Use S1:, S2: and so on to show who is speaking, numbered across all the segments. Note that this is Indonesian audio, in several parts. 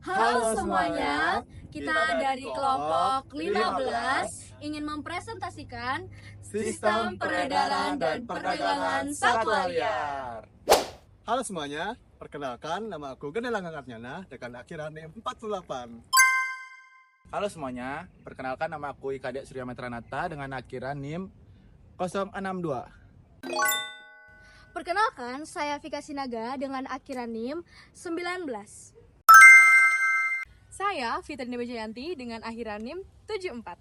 S1: Halo semuanya, kita dari kelompok 15 ingin mempresentasikan
S2: Sistem Peredaran dan Perdagangan Satwa Liar.
S3: Halo semuanya, perkenalkan nama aku Gendelang Angatnyana dengan akhiran NIM 48.
S2: Halo semuanya, perkenalkan nama aku Ikadek Surya Metranata dengan akhiran NIM 062.
S1: Perkenalkan, saya Vika Sinaga dengan akhiran NIM 19.
S4: Saya Fitri Wijayanti dengan akhiran NIM 74.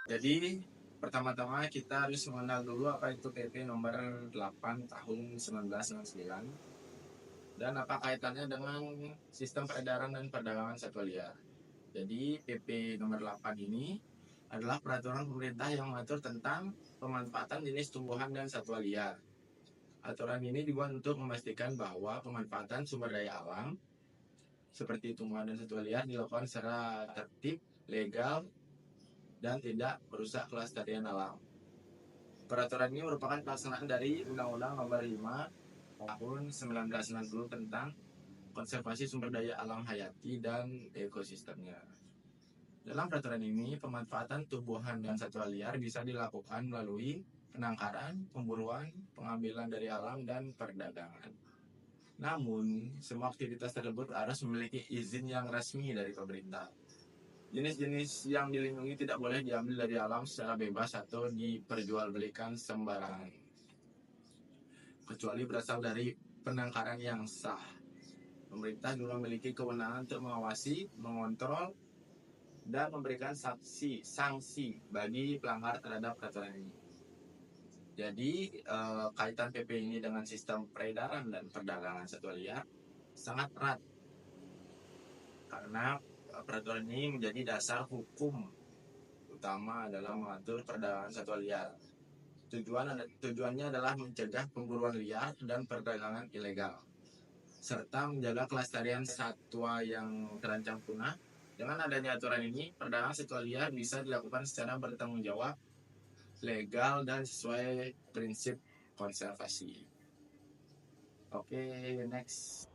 S2: Jadi, pertama-tama kita harus mengenal dulu apa itu PP nomor 8 tahun 1999 dan apa kaitannya dengan sistem peredaran dan perdagangan satwa liar. Jadi, PP nomor 8 ini adalah peraturan pemerintah yang mengatur tentang pemanfaatan jenis tumbuhan dan satwa liar. Aturan ini dibuat untuk memastikan bahwa pemanfaatan sumber daya alam seperti tumbuhan dan satwa liar dilakukan secara tertib, legal, dan tidak merusak kelestarian alam. Peraturan ini merupakan pelaksanaan dari Undang-Undang Nomor 5 Tahun 1990 tentang konservasi sumber daya alam hayati dan ekosistemnya. Dalam peraturan ini, pemanfaatan tumbuhan dan satwa liar bisa dilakukan melalui penangkaran, pemburuan, pengambilan dari alam, dan perdagangan. Namun, semua aktivitas tersebut harus memiliki izin yang resmi dari pemerintah. Jenis-jenis yang dilindungi tidak boleh diambil dari alam secara bebas atau diperjualbelikan sembarangan, kecuali berasal dari penangkaran yang sah. Pemerintah juga memiliki kewenangan untuk mengawasi, mengontrol, dan memberikan sanksi bagi pelanggar terhadap peraturan ini. Jadi, kaitan PP ini dengan sistem peredaran dan perdagangan satwa liar sangat erat. Karena peraturan ini menjadi dasar hukum utama dalam mengatur perdagangan satwa liar. Tujuannya adalah mencegah pemburuan liar dan perdagangan ilegal, serta menjaga kelestarian satwa yang terancam punah. Dengan adanya aturan ini, perdagangan satwa liar bisa dilakukan secara bertanggung jawab, legal, dan sesuai prinsip konservasi. Oke, next.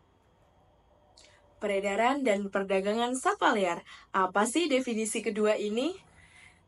S4: Peredaran dan perdagangan satwa liar. Apa sih definisi kedua ini?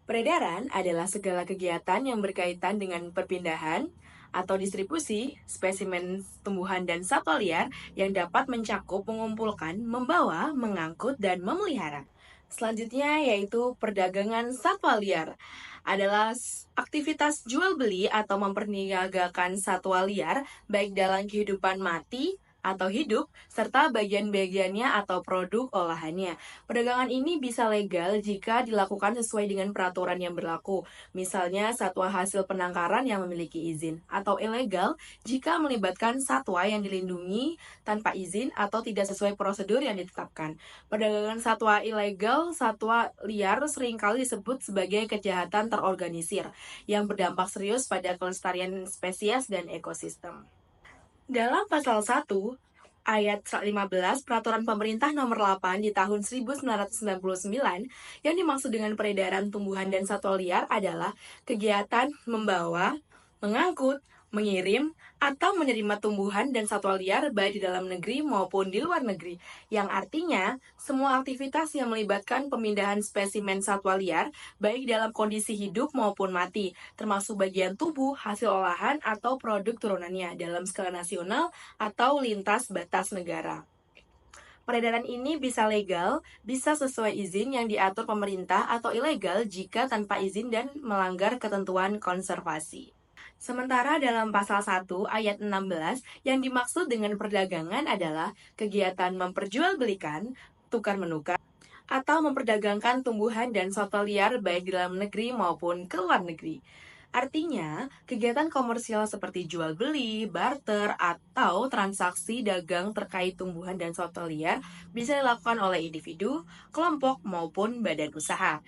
S4: Peredaran adalah segala kegiatan yang berkaitan dengan perpindahan atau distribusi spesimen tumbuhan dan satwa liar yang dapat mencakup mengumpulkan, membawa, mengangkut, dan memelihara. Selanjutnya yaitu perdagangan satwa liar adalah aktivitas jual beli atau memperniagakan satwa liar baik dalam kehidupan mati atau hidup, serta bagian-bagiannya atau produk olahannya. Perdagangan ini bisa legal jika dilakukan sesuai dengan peraturan yang berlaku, misalnya satwa hasil penangkaran yang memiliki izin, atau ilegal jika melibatkan satwa yang dilindungi tanpa izin atau tidak sesuai prosedur yang ditetapkan. Perdagangan satwa ilegal, satwa liar seringkali disebut sebagai kejahatan terorganisir yang berdampak serius pada kelestarian spesies dan ekosistem. Dalam pasal 1, ayat 15 Peraturan Pemerintah Nomor 8 di tahun 1999 yang dimaksud dengan peredaran tumbuhan dan satwa liar adalah kegiatan membawa, mengangkut, mengirim, atau menerima tumbuhan dan satwa liar baik di dalam negeri maupun di luar negeri, yang artinya semua aktivitas yang melibatkan pemindahan spesimen satwa liar baik dalam kondisi hidup maupun mati, termasuk bagian tubuh, hasil olahan, atau produk turunannya dalam skala nasional atau lintas batas negara. Peredaran ini bisa legal, bisa sesuai izin yang diatur pemerintah, atau ilegal jika tanpa izin dan melanggar ketentuan konservasi. Sementara dalam pasal 1 ayat 16 yang dimaksud dengan perdagangan adalah kegiatan memperjualbelikan, tukar-menukar, atau memperdagangkan tumbuhan dan satwa liar baik di dalam negeri maupun ke luar negeri. Artinya, kegiatan komersial seperti jual beli, barter, atau transaksi dagang terkait tumbuhan dan satwa liar bisa dilakukan oleh individu, kelompok, maupun badan usaha.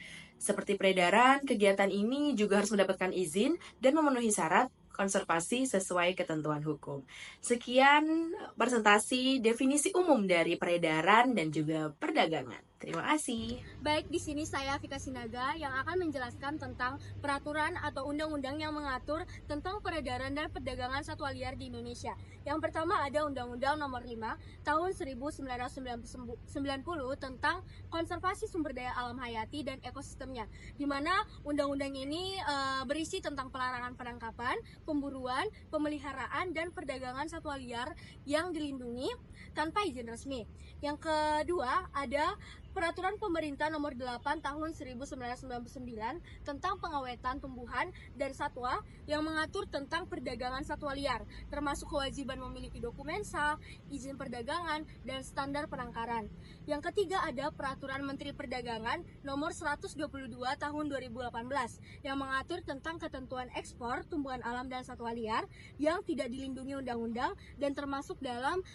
S4: Seperti peredaran, kegiatan ini juga harus mendapatkan izin dan memenuhi syarat konservasi sesuai ketentuan hukum. Sekian presentasi definisi umum dari peredaran dan juga perdagangan. Terima kasih.
S1: Baik, di sini saya Vika Sinaga yang akan menjelaskan tentang peraturan atau undang-undang yang mengatur tentang peredaran dan perdagangan satwa liar di Indonesia. Yang pertama ada Undang-Undang Nomor 5 Tahun 1990 tentang konservasi sumber daya alam hayati dan ekosistemnya, di mana undang-undang ini berisi tentang pelarangan penangkapan, pemburuan, pemeliharaan, dan perdagangan satwa liar yang dilindungi tanpa izin resmi. Yang kedua ada Peraturan Pemerintah Nomor 8 Tahun 1999 tentang pengawetan tumbuhan dan satwa yang mengatur tentang perdagangan satwa liar, termasuk kewajiban memiliki dokumen sah, izin perdagangan, dan standar penangkaran. Yang ketiga ada Peraturan Menteri Perdagangan Nomor 122 Tahun 2018 yang mengatur tentang ketentuan ekspor tumbuhan alam dan satwa liar yang tidak dilindungi undang-undang dan termasuk dalam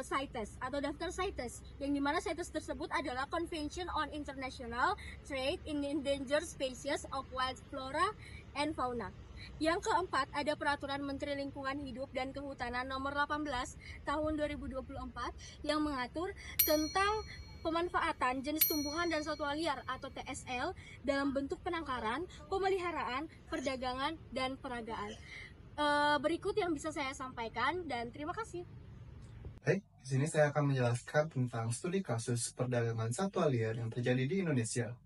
S1: CITES atau daftar CITES, yang dimana CITES tersebut adalah Convention on International Trade in Endangered Species of Wild Flora and Fauna. Yang keempat ada Peraturan Menteri Lingkungan Hidup dan Kehutanan Nomor 18 Tahun 2024 yang mengatur tentang pemanfaatan jenis tumbuhan dan satwa liar atau TSL dalam bentuk penangkaran, pemeliharaan, perdagangan, dan peragaan. Berikut yang bisa saya sampaikan dan terima kasih.
S3: Baik, di sini saya akan menjelaskan tentang studi kasus perdagangan satwa liar yang terjadi di Indonesia.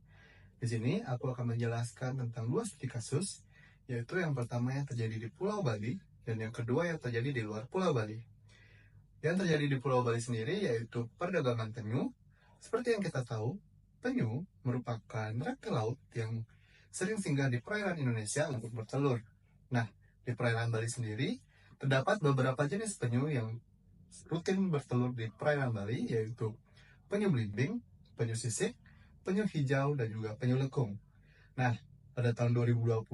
S3: Di sini aku akan menjelaskan tentang dua studi kasus, yaitu yang pertama yang terjadi di Pulau Bali dan yang kedua yang terjadi di luar Pulau Bali. Yang terjadi di Pulau Bali sendiri yaitu perdagangan penyu. Seperti yang kita tahu, penyu merupakan reptil laut yang sering singgah di perairan Indonesia untuk bertelur. Nah, di perairan Bali sendiri terdapat beberapa jenis penyu yang rutin bertelur di perairan Bali, yaitu penyu belimbing, penyu sisik, penyu hijau, dan juga penyu lekung. Nah, pada tahun 2020,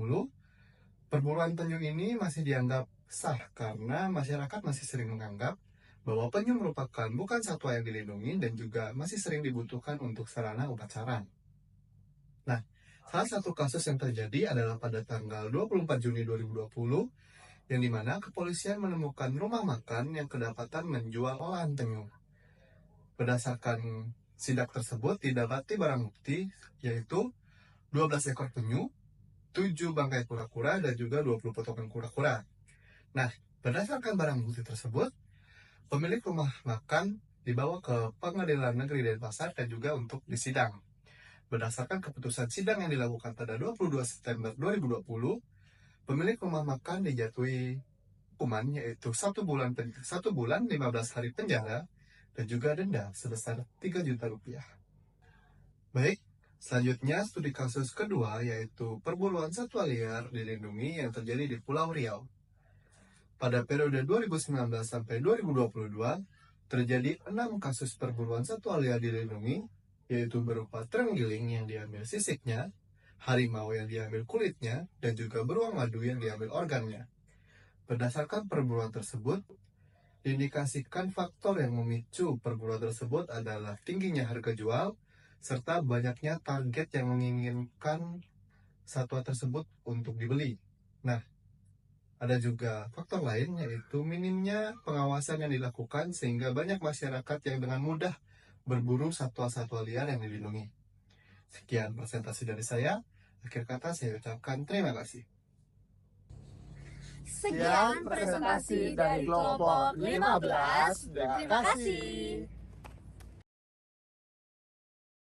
S3: perburuan penyu ini masih dianggap sah karena masyarakat masih sering menganggap bahwa penyu merupakan bukan satwa yang dilindungi dan juga masih sering dibutuhkan untuk sarana upacara. Nah, salah satu kasus yang terjadi adalah pada tanggal 24 Juni 2020, yang dimana kepolisian menemukan rumah makan yang kedapatan menjual olahan penyu. Berdasarkan sidak tersebut didapati barang bukti yaitu 12 ekor penyu, 7 bangkai kura-kura, dan juga 20 potongan kura-kura. Nah, berdasarkan barang bukti tersebut, pemilik rumah makan dibawa ke Pengadilan Negeri Denpasar dan juga untuk disidang. Berdasarkan keputusan sidang yang dilakukan pada 22 September 2020, pemilik rumah makan dijatuhi hukuman yaitu 1 bulan 15 hari penjara dan juga denda sebesar 3 juta rupiah. Baik, selanjutnya studi kasus kedua yaitu perburuan satwa liar dilindungi yang terjadi di Pulau Riau. Pada periode 2019 sampai 2022, terjadi 6 kasus perburuan satwa liar dilindungi, yaitu berupa terenggiling yang diambil sisiknya, harimau yang diambil kulitnya, dan juga beruang madu yang diambil organnya. Berdasarkan perburuan tersebut, diindikasikan faktor yang memicu perburuan tersebut adalah tingginya harga jual, serta banyaknya target yang menginginkan satwa tersebut untuk dibeli. Nah, ada juga faktor lain yaitu minimnya pengawasan yang dilakukan sehingga banyak masyarakat yang dengan mudah berburu satwa-satwa liar yang dilindungi. Sekian presentasi dari saya. Akhir kata saya ucapkan terima kasih.
S1: Sekian presentasi dari kelompok 15. Terima kasih.